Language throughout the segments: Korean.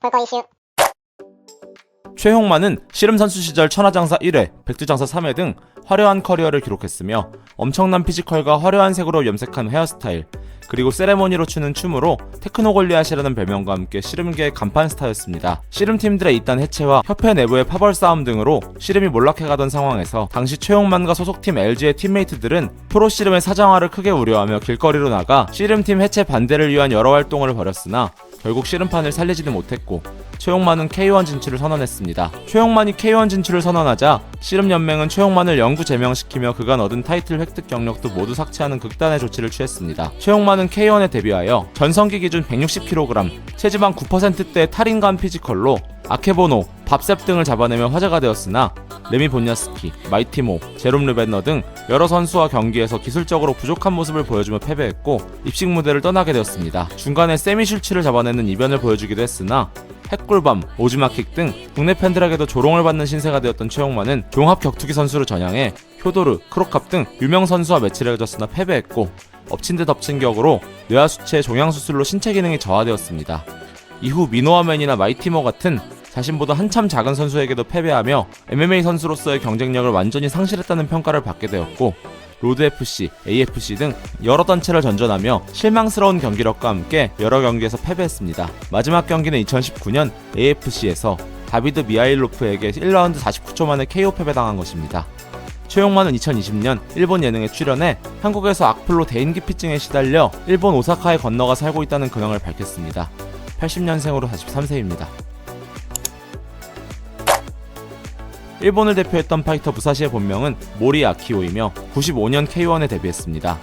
볼거 이슈. 최홍만은 씨름 선수 시절 천하장사 1회, 백두장사 3회 등 화려한 커리어를 기록했으며 엄청난 피지컬과 화려한 색으로 염색한 헤어스타일, 그리고 세레모니로 추는 춤으로 테크노 골리앗이라는 별명과 함께 씨름계의 간판 스타였습니다. 씨름팀들의 이딴 해체와 협회 내부의 파벌 싸움 등으로 씨름이 몰락해가던 상황에서 당시 최홍만과 소속팀 LG의 팀메이트들은 프로 씨름의 사장화를 크게 우려하며 길거리로 나가 씨름팀 해체 반대를 위한 여러 활동을 벌였으나 결국 씨름판을 살리지는 못했고 최홍만은 K1 진출을 선언했습니다. 최홍만이 K1 진출을 선언하자 씨름연맹은 최홍만을 영구 제명시키며 그간 얻은 타이틀 획득 경력도 모두 삭제하는 극단의 조치를 취했습니다. 최홍만은 K1에 데뷔하여 전성기 기준 160kg, 체지방 9%대의 탈인간 피지컬로 아케보노, 밥셉 등을 잡아내며 화제가 되었으나 레미 본야스키, 마이티모, 제롬 르벤너 등 여러 선수와 경기에서 기술적으로 부족한 모습을 보여주며 패배했고 입식 무대를 떠나게 되었습니다. 중간에 세미 슐츠를 잡아내는 이변을 보여주기도 했으나 핵꿀밤, 오즈마킥 등 국내 팬들에게도 조롱을 받는 신세가 되었던 최홍만은 종합 격투기 선수로 전향해 효도르, 크로캅 등 유명 선수와 매치를 가졌으나 패배했고 엎친 데 덮친 격으로 뇌하수체 종양수술로 신체 기능이 저하되었습니다. 이후 미노아맨이나 마이티모 같은 자신보다 한참 작은 선수에게도 패배하며 MMA 선수로서의 경쟁력을 완전히 상실했다는 평가를 받게 되었고 로드FC, AFC 등 여러 단체를 전전하며 실망스러운 경기력과 함께 여러 경기에서 패배했습니다. 마지막 경기는 2019년 AFC에서 다비드 미하일로프에게 1라운드 49초 만에 KO 패배당한 것입니다. 최홍만은 2020년 일본 예능에 출연해 한국에서 악플로 대인기피증에 시달려 일본 오사카에 건너가 살고 있다는 근황을 밝혔습니다. 80년생으로 43세입니다. 일본을 대표했던 파이터 무사시의 본명은 모리 아키오이며 95년 K1에 데뷔했습니다.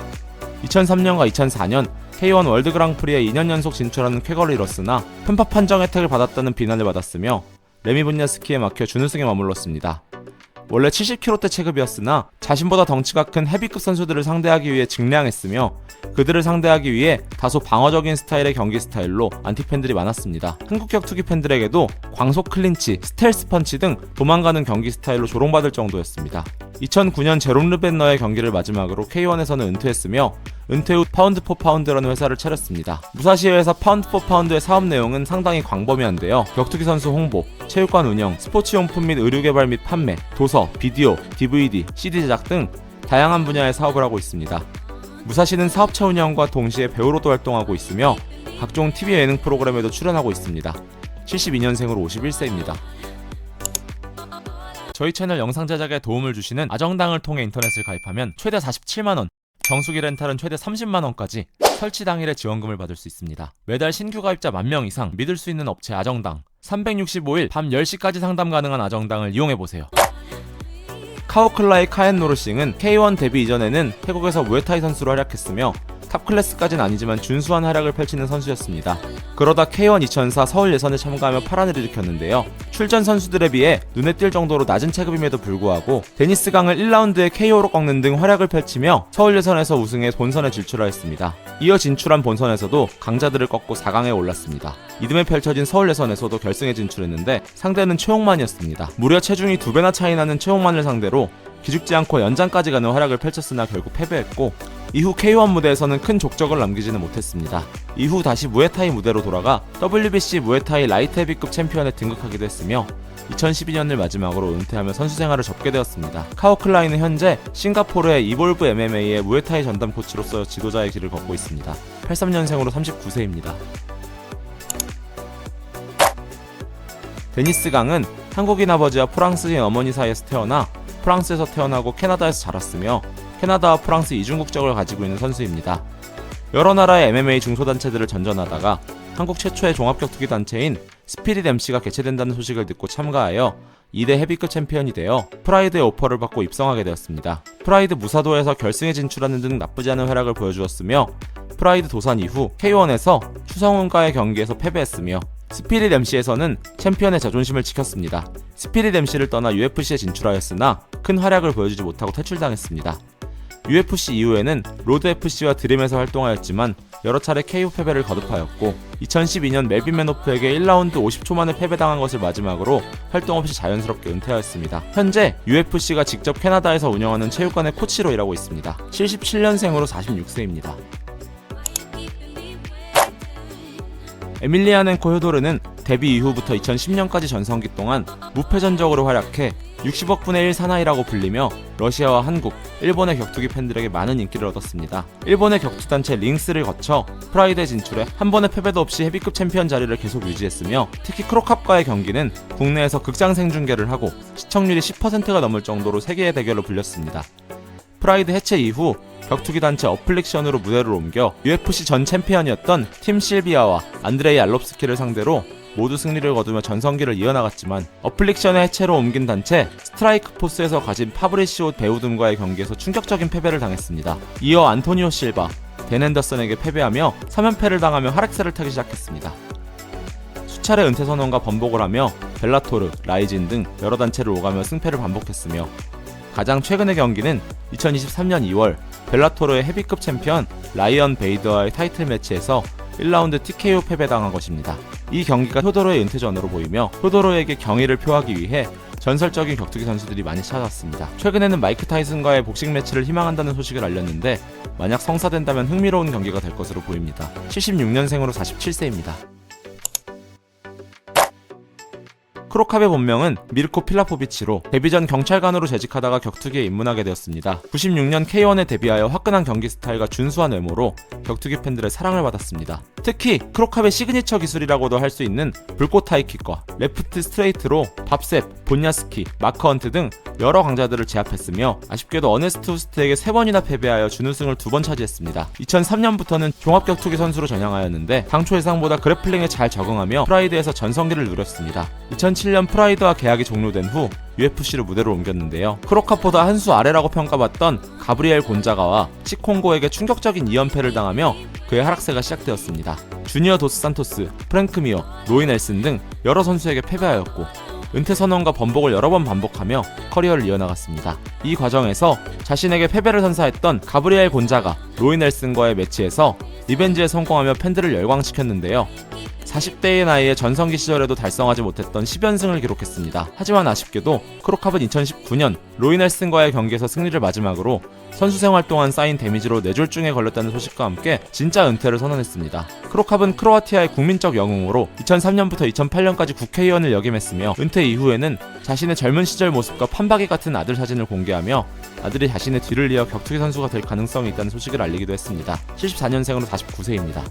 2003년과 2004년 K1 월드 그랑프리에 2년 연속 진출하는 쾌거를 이뤘으나 편파 판정 혜택을 받았다는 비난을 받았으며 레미 분야스키에 막혀 준우승에 머물렀습니다. 원래 70kg대 체급이었으나 자신보다 덩치가 큰 헤비급 선수들을 상대하기 위해 증량했으며 그들을 상대하기 위해 다소 방어적인 스타일의 경기 스타일로 안티팬들이 많았습니다. 한국 격투기 팬들에게도 광속 클린치, 스텔스 펀치 등 도망가는 경기 스타일로 조롱받을 정도였습니다. 2009년 제롬 르벤너의 경기를 마지막으로 K1에서는 은퇴했으며 은퇴 후 파운드 포 파운드라는 회사를 차렸습니다. 무사시의 회사 파운드 포 파운드의 사업 내용은 상당히 광범위한데요. 격투기 선수 홍보, 체육관 운영, 스포츠용품 및 의류 개발 및 판매, 도서, 비디오, DVD, CD 제작 등 다양한 분야의 사업을 하고 있습니다. 무사시는 사업체 운영과 동시에 배우로도 활동하고 있으며 각종 TV 예능 프로그램에도 출연하고 있습니다. 72년생으로 51세입니다. 저희 채널 영상 제작에 도움을 주시는 아정당을 통해 인터넷을 가입하면 최대 47만원, 정수기 렌탈은 최대 30만원까지 설치 당일에 지원금을 받을 수 있습니다. 매달 신규 가입자 10,000명 이상 믿을 수 있는 업체 아정당, 365일 밤 10시까지 상담 가능한 아정당을 이용해보세요. 카오클라의 카엔 노르싱은 K1 데뷔 이전에는 태국에서 무에타이 선수로 활약했으며 탑클래스까지는 아니지만 준수한 활약을 펼치는 선수였습니다. 그러다 K1 2004 서울 예선에 참가하며 파란을 일으켰는데요. 출전 선수들에 비해 눈에 띌 정도로 낮은 체급임에도 불구하고 데니스 강을 1라운드에 KO로 꺾는 등 활약을 펼치며 서울 예선에서 우승해 본선에 진출하였습니다. 이어 진출한 본선에서도 강자들을 꺾고 4강에 올랐습니다. 이듬해 펼쳐진 서울 예선에서도 결승에 진출했는데 상대는 최홍만이었습니다. 무려 체중이 2배나 차이 나는 최홍만을 상대로 기죽지 않고 연장까지 가는 활약을 펼쳤으나 결국 패배했고 이후 K1 무대에서는 큰 족적을 남기지는 못했습니다. 이후 다시 무에타이 무대로 돌아가 WBC 무에타이 라이트 헤비급 챔피언에 등극하기도 했으며 2012년을 마지막으로 은퇴하며 선수 생활을 접게 되었습니다. 카오클라이는 현재 싱가포르의 이볼브 MMA의 무에타이 전담 코치로서 지도자의 길을 걷고 있습니다. 83년생으로 39세입니다. 데니스 강은 한국인 아버지와 프랑스인 어머니 사이에서 태어나 프랑스에서 태어나고 캐나다에서 자랐으며 캐나다와 프랑스 이중 국적을 가지고 있는 선수입니다. 여러 나라의 MMA 중소단체들을 전전하다가 한국 최초의 종합격투기 단체인 스피릿 MC가 개최된다는 소식을 듣고 참가하여 2대 헤비급 챔피언이 되어 프라이드의 오퍼를 받고 입성하게 되었습니다. 프라이드 무사도에서 결승에 진출하는 등 나쁘지 않은 활약을 보여주었으며 프라이드 도산 이후 K1에서 추성훈과의 경기에서 패배했으며 스피릿 MC에서는 챔피언의 자존심을 지켰습니다. 스피릿 MC를 떠나 UFC에 진출하였으나 큰 활약을 보여주지 못하고 퇴출당했습니다. UFC 이후에는 로드FC와 드림에서 활동하였지만 여러 차례 KO 패배를 거듭하였고 2012년 멜빈 맨호프에게 1라운드 50초 만에 패배당한 것을 마지막으로 활동 없이 자연스럽게 은퇴하였습니다. 현재 UFC가 직접 캐나다에서 운영하는 체육관의 코치로 일하고 있습니다. 77년생으로 46세입니다. 에밀리아넨코 효도르는 데뷔 이후부터 2010년까지 전성기 동안 무패전적으로 활약해 60억 분의 1 사나이라고 불리며 러시아와 한국, 일본의 격투기 팬들에게 많은 인기를 얻었습니다. 일본의 격투단체 링스를 거쳐 프라이드에 진출해 한 번의 패배도 없이 헤비급 챔피언 자리를 계속 유지했으며 특히 크로캅과의 경기는 국내에서 극장 생중계를 하고 시청률이 10%가 넘을 정도로 세계의 대결로 불렸습니다. 프라이드 해체 이후 격투기 단체 어플릭션으로 무대를 옮겨 UFC 전 챔피언이었던 팀 실비아와 안드레이 알롭스키를 상대로 모두 승리를 거두며 전성기를 이어나갔지만 어플릭션의 해체로 옮긴 단체 스트라이크 포스에서 가진 파브리시오 배우 등과의 경기에서 충격적인 패배를 당했습니다. 이어 안토니오 실바, 댄 앤더슨에게 패배하며 3연패를 당하며 하락세를 타기 시작했습니다. 수차례 은퇴 선언과 번복을 하며 벨라토르, 라이진 등 여러 단체를 오가며 승패를 반복했으며 가장 최근의 경기는 2023년 2월 벨라토르의 헤비급 챔피언 라이언 베이더와의 타이틀 매치에서 1라운드 TKO 패배당한 것입니다. 이 경기가 효도로의 은퇴전으로 보이며 효도로에게 경의를 표하기 위해 전설적인 격투기 선수들이 많이 찾아왔습니다. 최근에는 마이크 타이슨과의 복싱 매치를 희망한다는 소식을 알렸는데 만약 성사된다면 흥미로운 경기가 될 것으로 보입니다. 76년생으로 47세입니다. 크로캅의 본명은 미르코 필라포비치로 데뷔 전 경찰관으로 재직하다가 격투기에 입문하게 되었습니다. 96년 K1에 데뷔하여 화끈한 경기 스타일과 준수한 외모로 격투기 팬들의 사랑을 받았습니다. 특히 크로캅의 시그니처 기술이라고도 할 수 있는 불꽃 하이킥과 레프트 스트레이트로 밥셉, 본야스키, 마크 헌트 등 여러 강자들을 제압했으며 아쉽게도 어네스트 후스트에게 3번이나 패배하여 준우승을 2번 차지했습니다. 2003년부터는 종합격투기 선수로 전향하였는데 당초 예상보다 그래플링에 잘 적응하며 프라이드에서 전성기를 누렸습니다. 2007년 프라이드와 계약이 종료된 후 UFC로 무대를 옮겼는데요. 크로캅보다 한 수 아래라고 평가받던 가브리엘 곤자가와 시콩고에게 충격적인 2연패를 당하며 그의 하락세가 시작되었습니다. 주니어 도스 산토스, 프랭크 미어, 로이 넬슨 등 여러 선수에게 패배하였고 은퇴 선언과 번복을 여러 번 반복하며 커리어를 이어나갔습니다. 이 과정에서 자신에게 패배를 선사했던 가브리엘 곤자가 로이 넬슨과의 매치에서 리벤지에 성공하며 팬들을 열광시켰는데요. 40대의 나이에 전성기 시절에도 달성하지 못했던 10연승을 기록했습니다. 하지만 아쉽게도 크로캅은 2019년 로이 넬슨과의 경기에서 승리를 마지막으로 선수 생활 동안 쌓인 데미지로 뇌졸중에 걸렸다는 소식과 함께 진짜 은퇴를 선언했습니다. 크로캅은 크로아티아의 국민적 영웅으로 2003년부터 2008년까지 국회의원을 역임했으며 은퇴 이후에는 자신의 젊은 시절 모습과 판박이 같은 아들 사진을 공개하며 아들이 자신의 뒤를 이어 격투기 선수가 될 가능성이 있다는 소식을 알리기도 했습니다. 74년생으로 49세입니다.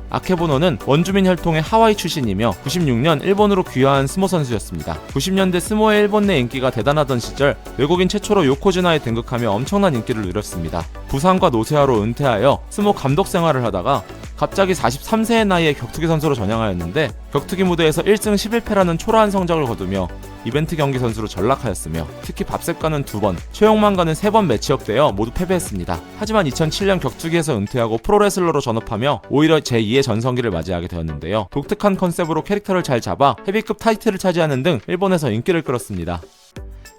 아케보노는 원주민 혈통의 하와이 출신이며 96년 일본으로 귀화한 스모 선수였습니다. 90년대 스모의 일본 내 인기가 대단하던 시절 외국인 최초로 요코즈나에 등극하며 엄청난 인기를 누렸습니다. 부상과 노쇠화로 은퇴하여 스모 감독 생활을 하다가 갑자기 43세의 나이에 격투기 선수로 전향하였는데 격투기 무대에서 1승 11패라는 초라한 성적을 거두며 이벤트 경기 선수로 전락하였으며 특히 밥셉과는 2번, 최용만과는 3번 매치업되어 모두 패배했습니다. 하지만 2007년 격투기에서 은퇴하고 프로레슬러로 전업하며 오히려 제2의 전성기를 맞이하게 되었는데요. 독특한 컨셉으로 캐릭터를 잘 잡아 헤비급 타이틀을 차지하는 등 일본에서 인기를 끌었습니다.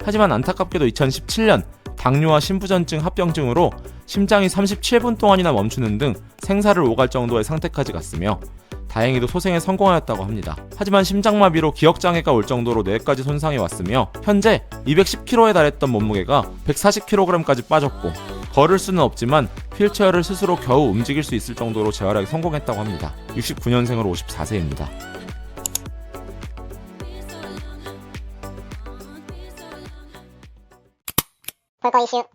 하지만 안타깝게도 2017년 당뇨와 심부전증 합병증으로 심장이 37분 동안이나 멈추는 등 생사를 오갈 정도의 상태까지 갔으며 다행히도 소생에 성공하였다고 합니다. 하지만 심장마비로 기억장애가 올 정도로 뇌까지 손상이 왔으며 현재 210kg에 달했던 몸무게가 140kg까지 빠졌고 걸을 수는 없지만 휠체어를 스스로 겨우 움직일 수 있을 정도로 재활하기 성공했다고 합니다. 69년생으로 54세입니다. 볼거 이슈